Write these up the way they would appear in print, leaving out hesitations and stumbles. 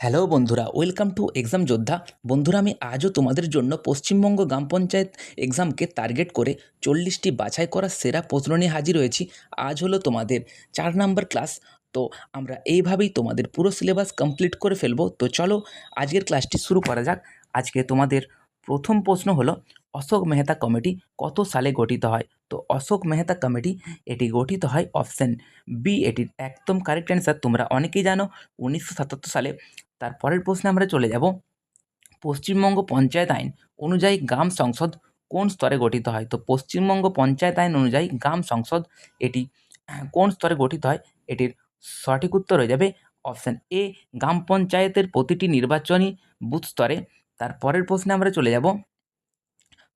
Hello বন্ধুরা, welcome to exam যোদ্ধা। বন্ধুরা, আমি আজও তোমাদের জন্য পশ্চিমবঙ্গ গ্রাম পঞ্চায়েত এক্সামকে টার্গেট করে 40টি বাছাই করা সেরা প্রশ্ন নিয়ে হাজির হয়েছি। আজ হলো তোমাদের 4 নাম্বার ক্লাস। তো আমরা এইভাবেই তোমাদের পুরো সিলেবাস কমপ্লিট করে ফেলবো। তো চলো আজকের ক্লাসটি শুরু করা যাক। আজকে তোমাদের প্রথম প্রশ্ন হলো, অশোক মেহতা কমিটি কত সালে গঠিত হয়? তো অশোক মেহতা কমিটি এটি গঠিত হয় অপশান বি, এটির একদম কারেক্ট অ্যান্সার। তোমরা অনেকেই জানো 1977 সালে। তারপরের প্রশ্নে আমরা চলে যাব, পশ্চিমবঙ্গ পঞ্চায়েত আইন অনুযায়ী গ্রাম সংসদ কোন স্তরে গঠিত হয়? তো পশ্চিমবঙ্গ পঞ্চায়েত আইন অনুযায়ী গ্রাম সংসদ এটি কোন স্তরে গঠিত হয়? এটির সঠিক উত্তর হয়ে যাবে অপশান এ, গ্রাম পঞ্চায়েতের প্রতিটি নির্বাচনী বুথ স্তরে। তারপরের প্রশ্নে আমরা চলে যাব,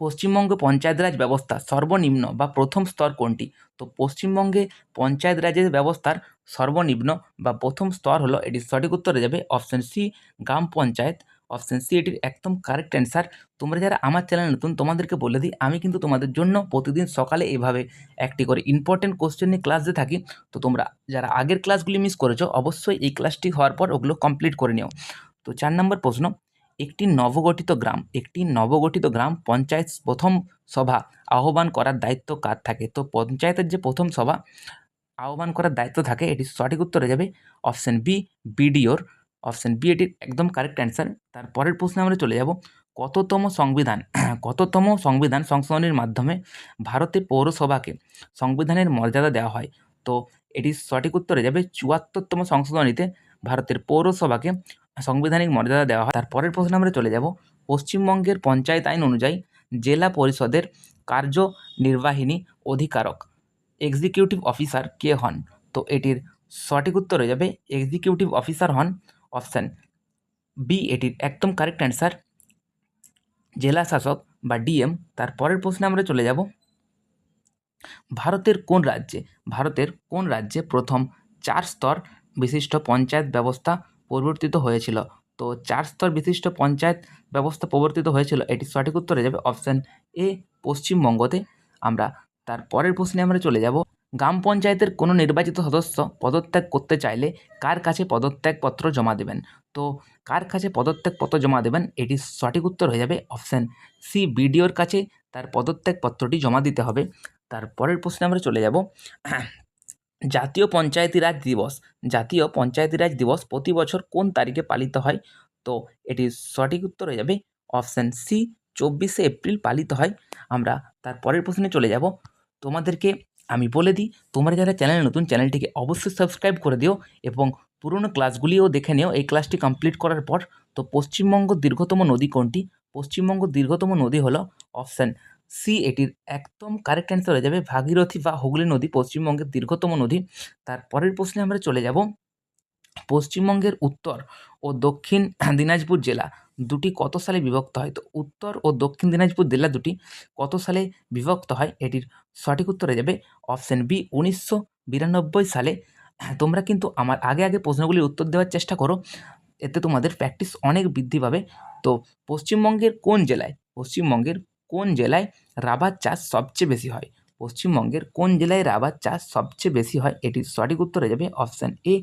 পশ্চিমবঙ্গ পঞ্চায়েত রাজ ব্যবস্থা সর্বনিম্ন বা প্রথম স্তর কোনটি? তো পশ্চিমবঙ্গে পঞ্চায়েত রাজের ব্যবস্থার সর্বনিম্ন বা প্রথম স্তর হলো, এটির সঠিক উত্তর হয়ে যাবে অপশান সি, গ্রাম পঞ্চায়েত। অপশান সি এটির একদম কারেক্ট অ্যান্সার। তোমরা যারা আমার চ্যানেল নতুন, তোমাদেরকে বলে দিই, আমি কিন্তু তোমাদের জন্য প্রতিদিন সকালে এভাবে একটি করে ইম্পর্টেন্ট কোশ্চেন নিয়ে ক্লাস দিয়ে থাকি। তো তোমরা যারা আগের ক্লাসগুলি মিস করেছো, অবশ্যই এই ক্লাসটি হওয়ার পর ওগুলো কমপ্লিট করে নিও। তো 4 নম্বর প্রশ্ন, একটি নবগঠিত গ্রাম পঞ্চায়েত প্রথম সভা আহ্বান করার দায়িত্ব কার থাকে? তো পঞ্চায়েতের যে প্রথম সভা আহ্বান করার দায়িত্ব থাকে, এটির সঠিক উত্তর হয়ে যাবে অপশান বি, বিডিওর। অপশান বি এটির একদম কারেক্ট অ্যান্সার। তারপরের প্রশ্নে আমরা চলে যাব, কততম সংবিধান সংশোধনীর মাধ্যমে ভারতে পৌরসভাকে সংবিধানের মর্যাদা দেওয়া হয়? তো এটির সঠিক উত্তর হয়ে যাবে 74তম সংশোধনীতে ভারতের পৌরসভাকে সাংবিধানিক মর্যাদা দেওয়া হয়। তারপরের প্রশ্নে আমরা চলে যাব, পশ্চিমবঙ্গের পঞ্চায়েত আইন অনুযায়ী জেলা পরিষদের কার্যনির্বাহিনী অধিকারক এক্সিকিউটিভ অফিসার কে হন? তো এটির সঠিক উত্তর হয়ে যাবে এক্সিকিউটিভ অফিসার হন অপশান বি, এটির একদম কারেক্ট অ্যান্সার, জেলা শাসক বা ডিএম। তারপরের প্রশ্নে আমরা চলে যাব, ভারতের কোন রাজ্যে প্রথম 4 স্তর বিশিষ্ট পঞ্চায়েত ব্যবস্থা প্রবর্তিত হয়েছিল? তো 4 স্তর বিশিষ্ট পঞ্চায়েত ব্যবস্থা প্রবর্তিত হয়েছিল, এটির সঠিক উত্তর হয়ে যাবে অপশান এ, পশ্চিমবঙ্গতে। আমরা তারপরের প্রশ্নে আমরা চলে যাব, গ্রাম পঞ্চায়েতের কোনো নির্বাচিত সদস্য পদত্যাগ করতে চাইলে কার কাছে পদত্যাগপত্র জমা দেবেন? তো কার কাছে পদত্যাগপত্র জমা দেবেন? এটির সঠিক উত্তর হয়ে যাবে অপশান সি, বিডিওর কাছে তার পদত্যাগপত্রটি জমা দিতে হবে। তারপরের প্রশ্নে আমরা চলে যাব, জাতীয় পঞ্চায়েতি রাজ দিবস প্রতি বছর কোন তারিখে পালিত হয়? তো এটির সঠিক উত্তর হয়ে যাবে অপশান সি, 24শে এপ্রিল পালিত হয়। আমরা তারপরের প্রশ্নে চলে যাব, তোমাদেরকে আমি বলে দিই, তোমরা যারা চ্যানেলে নতুন, চ্যানেলটিকে অবশ্যই সাবস্ক্রাইব করে দিও এবং পুরনো ক্লাসগুলিও দেখে নিও এই ক্লাসটি কমপ্লিট করার পর। তো পশ্চিমবঙ্গ দীর্ঘতম নদী কোনটি? পশ্চিমবঙ্গ দীর্ঘতম নদী হলো অপশান সি, এটির একদম কারেক্ট অ্যান্সার হয়ে যাবে ভাগীরথী বা হুগলি নদী পশ্চিমবঙ্গের দীর্ঘতম নদী। তারপরের প্রশ্নে আমরা চলে যাব, পশ্চিমবঙ্গের উত্তর ও দক্ষিণ দিনাজপুর জেলা দুটি কত সালে বিভক্ত হয়? তো উত্তর ও দক্ষিণ দিনাজপুর জেলা দুটি কত সালে বিভক্ত হয়? এটির সঠিক উত্তর হয়ে যাবে অপশান বি, 1992 সালে। তোমরা কিন্তু আমার আগে প্রশ্নগুলির উত্তর দেওয়ার চেষ্টা করো, এতে তোমাদের প্র্যাকটিস অনেক বৃদ্ধি পাবে। তো পশ্চিমবঙ্গের কোন জেলায় রাবার চাষ সবচেয়ে বেশি হয়? পশ্চিমবঙ্গের কোন জেলায় রাবার চাষ সবচেয়ে বেশি হয়? এটির সঠিক উত্তর হয়ে যাবে অপশান এ,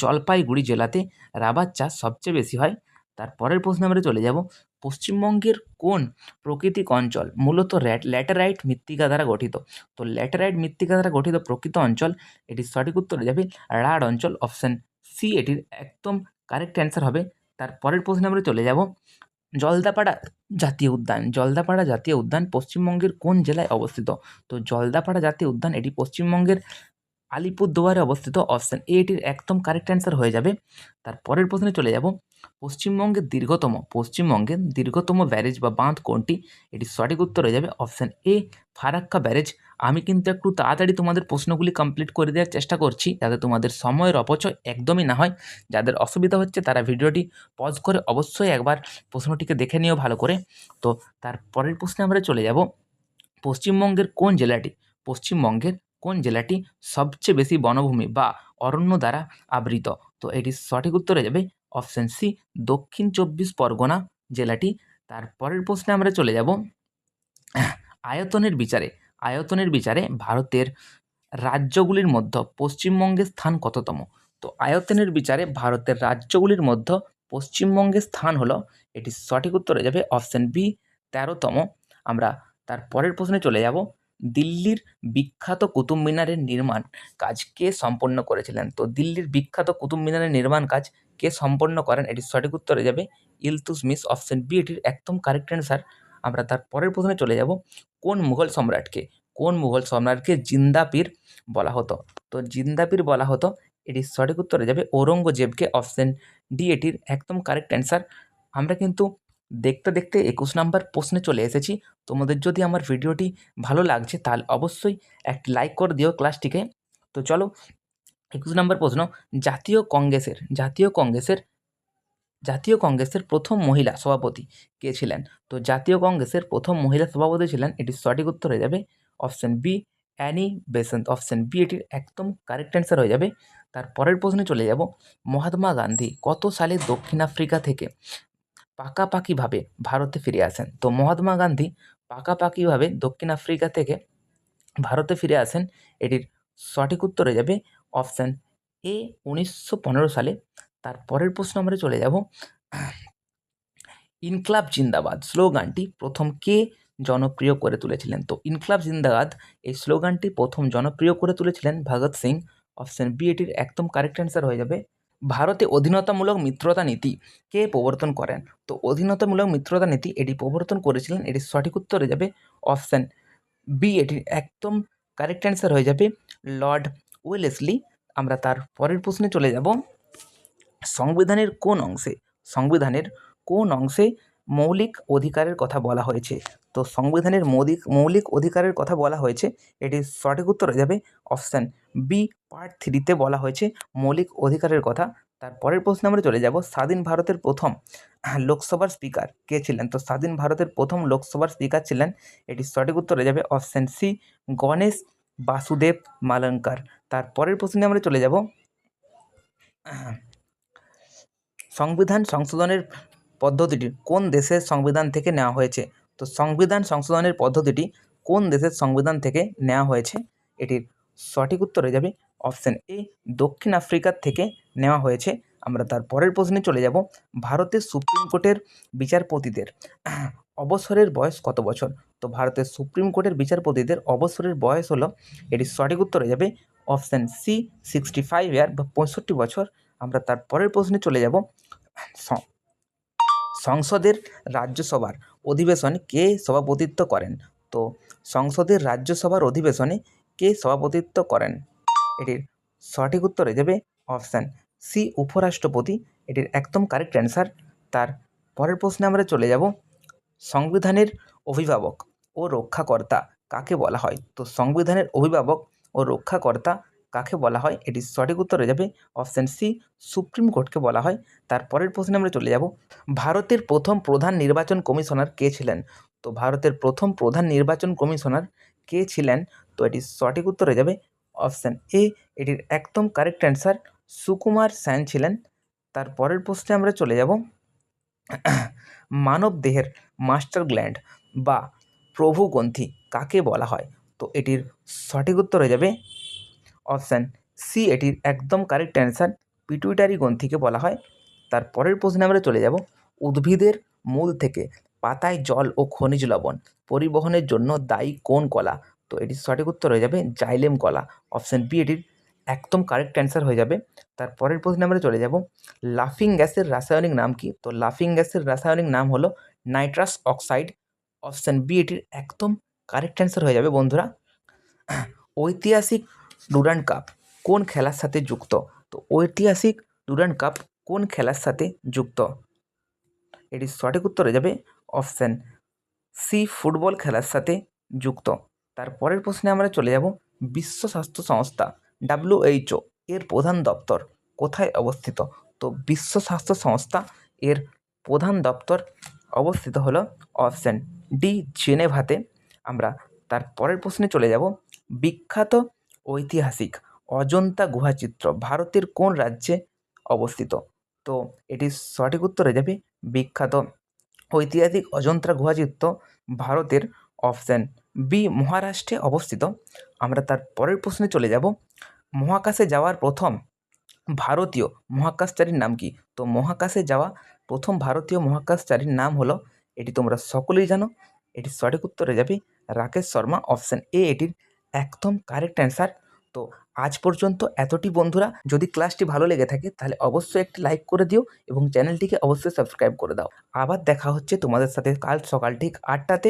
জলপাইগুড়ি জেলাতে রাবার চাষ সবচেয়ে বেশি হয়। তারপরের প্রশ্নে আমরা চলে যাব, পশ্চিমবঙ্গের কোন প্রাকৃতিক অঞ্চল মূলত ল্যাটেরাইট মৃত্তিকা দ্বারা গঠিত? তো ল্যাটেরাইট মৃত্তিকা দ্বারা গঠিত প্রকৃত অঞ্চল, এটির সঠিক উত্তর হয়ে যাবে রাঢ় অঞ্চল। অপশান সি এটির একদম কারেক্ট অ্যান্সার হবে। তারপরের প্রশ্নে আমরা চলে যাব, জলদাপাড়া জাতীয় উদ্যান পশ্চিমবঙ্গের কোন জেলায় অবস্থিত? তো জলদাপাড়া জাতীয় উদ্যান এটি পশ্চিমবঙ্গের আলিপুরদুয়ারে অবস্থিত। অপশান এ এটির একদম কারেক্ট অ্যান্সার হয়ে যাবে। তারপরের প্রশ্নে চলে যাব, পশ্চিমবঙ্গের দীর্ঘতম ব্যারেজ বা বাঁধ কোনটি? এটির সঠিক উত্তর হয়ে যাবে অপশান এ, ফারাক্কা ব্যারেজ। আমি কিন্তু একটু তাড়াতাড়ি তোমাদের প্রশ্নগুলি কমপ্লিট করে দেওয়ার চেষ্টা করছি, যাতে তোমাদের সময়ের অপচয় একদমই না হয়। যাদের অসুবিধা হচ্ছে তারা ভিডিওটি পজ করে অবশ্যই একবার প্রশ্নটিকে দেখে নিও ভালো করে। তো তারপরের প্রশ্নে আমরা চলে যাব, পশ্চিমবঙ্গের কোন জেলাটি সবচেয়ে বেশি বনভূমি বা অরণ্য দ্বারা আবৃত? তো এটির সঠিক উত্তর হয়ে যাবে অপশান সি, দক্ষিণ 24 পরগনা জেলাটি। তারপরের প্রশ্নে আমরা চলে যাব, আয়তনের বিচারে ভারতের রাজ্যগুলির মধ্যে পশ্চিমবঙ্গের স্থান কততম? তো আয়তনের বিচারে ভারতের রাজ্যগুলির মধ্যে পশ্চিমবঙ্গের স্থান হলো, এটির সঠিক উত্তর হয়ে যাবে অপশান বি 13তম। আমরা তার পরের প্রশ্নে চলে যাব। দিল্লির বিখ্যাত কুতুব মিনারের নির্মাণ কাজ কে সম্পন্ন করেছিলেন? তো দিল্লির বিখ্যাত কুতুব মিনারের নির্মাণ কাজ কে সম্পন্ন করেন? এটির সঠিক উত্তর হয়ে যাবে ইলতুৎমিশ। অপশান বি এটির একদম কারেক্ট অ্যান্সার। আমরা তার পরের প্রশ্নে চলে যাব। কোন মুঘল সম্রাটকে জিন্দা পীর বলা হতো? তো জিন্দা পীর বলা হতো, এটির সঠিক উত্তর হয়ে যাবে ঔরঙ্গজেবকে। অপশান ডি এটির একদম কারেক্ট অ্যান্সার। আমরা কিন্তু দেখতে দেখতে 21 নাম্বার প্রশ্নে চলে এসেছি। তোমাদের যদি আমার ভিডিওটি ভালো লাগছে তাহলে অবশ্যই একটি লাইক করে দিও ক্লাসটিকে। তো চলো 21 নম্বর প্রশ্ন। জাতীয় কংগ্রেসের প্রথম মহিলা সভাপতি কে ছিলেন? তো জাতীয় কংগ্রেসের প্রথম মহিলা সভাপতি ছিলেন, এটির সঠিক উত্তর হয়ে যাবে option B Annie Besant. Option B এটির একদম কারেক্ট অ্যান্সার হয়ে যাবে। তার পরের প্রশ্নে চলে যাব। মহাত্মা গান্ধী কত সালে দক্ষিণ আফ্রিকা থেকে পাকাপাকিভাবে ভারতে ফিরে আসেন? তো মহাত্মা গান্ধী পাকাপাকিভাবে দক্ষিণ আফ্রিকা থেকে ভারতে ফিরে আসেন, এটির সঠিক উত্তর হয়ে যাবে অপশান এ 1915 সালে। তার পরের প্রশ্ন আমরা চলে যাব। ইনকলাব জিন্দাবাদ স্লোগানটি প্রথম কে জনপ্রিয় করে তুলেছিলেন? তো ইনকলাব জিন্দাবাদ এই স্লোগানটি প্রথম জনপ্রিয় করে তুলেছিলেন ভগৎ সিং। অপশান বি এটির একদম কারেক্ট অ্যান্সার হয়ে যাবে। ভারতে অধীনতামূলক মিত্রতা নীতি কে প্রবর্তন করেন? তো অধীনতামূলক মিত্রতা নীতি এটি প্রবর্তন করেছিলেন, এটির সঠিক উত্তর হয়ে যাবে অপশান বি এটির একদম কারেক্ট অ্যান্সার হয়ে যাবে লর্ড ওয়েলেসলি। আমরা তার পরের প্রশ্নে চলে যাব। সংবিধানের কোন অংশে মৌলিক অধিকারের কথা বলা হয়েছে? তো সংবিধানের মৌলিক অধিকারের কথা বলা হয়েছে, এটির সঠিক উত্তর হয়ে যাবে অপশান বি পার্ট 3-তে বলা হয়েছে মৌলিক অধিকারের কথা। তার পরের প্রশ্নে আমরা চলে যাব। স্বাধীন ভারতের প্রথম লোকসভার স্পিকার কে ছিলেন? তো স্বাধীন ভারতের প্রথম লোকসভার স্পিকার ছিলেন, এটির সঠিক উত্তর হয়ে যাবে অপশান সি গণেশ বাসুদেব মালঙ্কার। তার পরের প্রশ্নে আমরা চলে যাব। সংবিধান সংশোধনের পদ্ধতিটি কোন দেশের সংবিধান থেকে নেওয়া হয়েছে? তো সংবিধান সংশোধনের পদ্ধতিটি কোন দেশের সংবিধান থেকে নেওয়া হয়েছে? এটির সঠিক উত্তর হয়ে যাবে অপশান এ দক্ষিণ আফ্রিকার থেকে নেওয়া হয়েছে। আমরা তার পরের প্রশ্নে চলে যাব। ভারতের সুপ্রিম কোর্টের বিচারপতিদের অবসরের বয়স কত বছর? তো ভারতের সুপ্রিম কোর্টের বিচারপতিদের অবসরের বয়স হলো, এটির সঠিক উত্তর হয়ে যাবে অপশান সি 65 ইয়ার বা 65 বছর। আমরা তার পরের প্রশ্নে চলে যাব। সংসদের রাজ্যসভার অধিবেশনে কে সভাপতিত্ব করেন? তো সংসদের রাজ্যসভার অধিবেশনে কে সভাপতিত্ব করেন? এটির সঠিক উত্তর হয়ে যাবে অপশান সি উপরাষ্ট্রপতি। এটির একদম কারেক্ট অ্যান্সার। তার পরের প্রশ্নে আমরা চলে যাব। সংবিধানের অভিভাবক ও রক্ষাকর্তা কাকে বলা হয়? তো সংবিধানের অভিভাবক ও রক্ষাকর্তা কাকে বলা হয়? এটির সঠিক উত্তর হয়ে যাবে অপশান সি সুপ্রিম কোর্টকে বলা হয়। তার পরের প্রশ্নে আমরা চলে যাব। ভারতের প্রথম প্রধান নির্বাচন কমিশনার কে ছিলেন? তো ভারতের প্রথম প্রধান নির্বাচন কমিশনার কে ছিলেন? তো এটির সঠিক উত্তর হয়ে যাবে অপশান এ, এটির একদম কারেক্ট অ্যান্সার সুকুমার সেন ছিলেন। তার পরের প্রশ্নে আমরা চলে যাব। মানবদেহের মাস্টার গ্ল্যান্ড বা প্রভুগ্রন্থি কাকে বলা হয়? তো এটির সঠিক উত্তর হয়ে যাবে অপশান সি, এটির একদম কারেক্ট অ্যান্সার পিটুইটারি গ্রন্থিকে বলা হয়। তার পরের প্রশ্নে আমরা চলে যাব। উদ্ভিদের মূল থেকে পাতায় জল ও খনিজ লবণ পরিবহনের জন্য দায়ী কোন কলা? তো এটির সঠিক উত্তর হয়ে যাবে জাইলেম কলা। অপশান বি এটির একদম কারেক্ট অ্যান্সার হয়ে যাবে। তার পরের প্রশ্নে আমরা চলে যাব। লাফিং গ্যাসের রাসায়নিক নাম কি? তো লাফিং গ্যাসের রাসায়নিক নাম হলো নাইট্রাস অক্সাইড। অপশান বি এটির একদম কারেক্ট অ্যান্সার হয়ে যাবে বন্ধুরা। ঐতিহাসিক ডুরান্ড কাপ কোন খেলার সাথে যুক্ত? তো ঐতিহাসিক ডুরান্ড কাপ কোন খেলার সাথে যুক্ত? এটির সঠিক উত্তর হয়ে যাবে অপশান সি ফুটবল খেলার সাথে যুক্ত। তার পরের প্রশ্নে আমরা চলে যাব। বিশ্ব স্বাস্থ্য সংস্থা WHO এর প্রধান দপ্তর কোথায় অবস্থিত? তো বিশ্ব স্বাস্থ্য সংস্থা এর প্রধান দপ্তর অবস্থিত হলো অপশান ডি জেনেভাতে। আমরা তার পরের প্রশ্নে চলে যাব। বিখ্যাত ঐতিহাসিক অজন্তা গুহাচিত্র ভারতের কোন রাজ্যে অবস্থিত? তো এটির সঠিক উত্তর হয়ে যাবে বিখ্যাত ঐতিহাসিক অজন্তা গুহাচিত্র ভারতের অপশান বি মহারাষ্ট্রে অবস্থিত। আমরা তার পরের প্রশ্নে চলে যাব। মহাকাশে যাওয়ার প্রথম ভারতীয় মহাকাশচারীর নাম কি? তো মহাকাশে যাওয়া প্রথম ভারতীয় মহাকাশচারীর নাম হলো, এটি তোমরা সকলেই জানো, এটির সঠিক উত্তর হয়ে যাবে রাকেশ শর্মা। অপশান এ এটির একদম কারেক্ট অ্যান্সার। তো আজ পর্যন্ত এতটি বন্ধুরা, যদি ক্লাসটি ভালো লেগে থাকে তাহলে অবশ্যই একটি লাইক করে দিও এবং চ্যানেলটিকে অবশ্যই সাবস্ক্রাইব করে দাও। আবার দেখা হচ্ছে তোমাদের সাথে কাল সকাল ঠিক 8টাতে।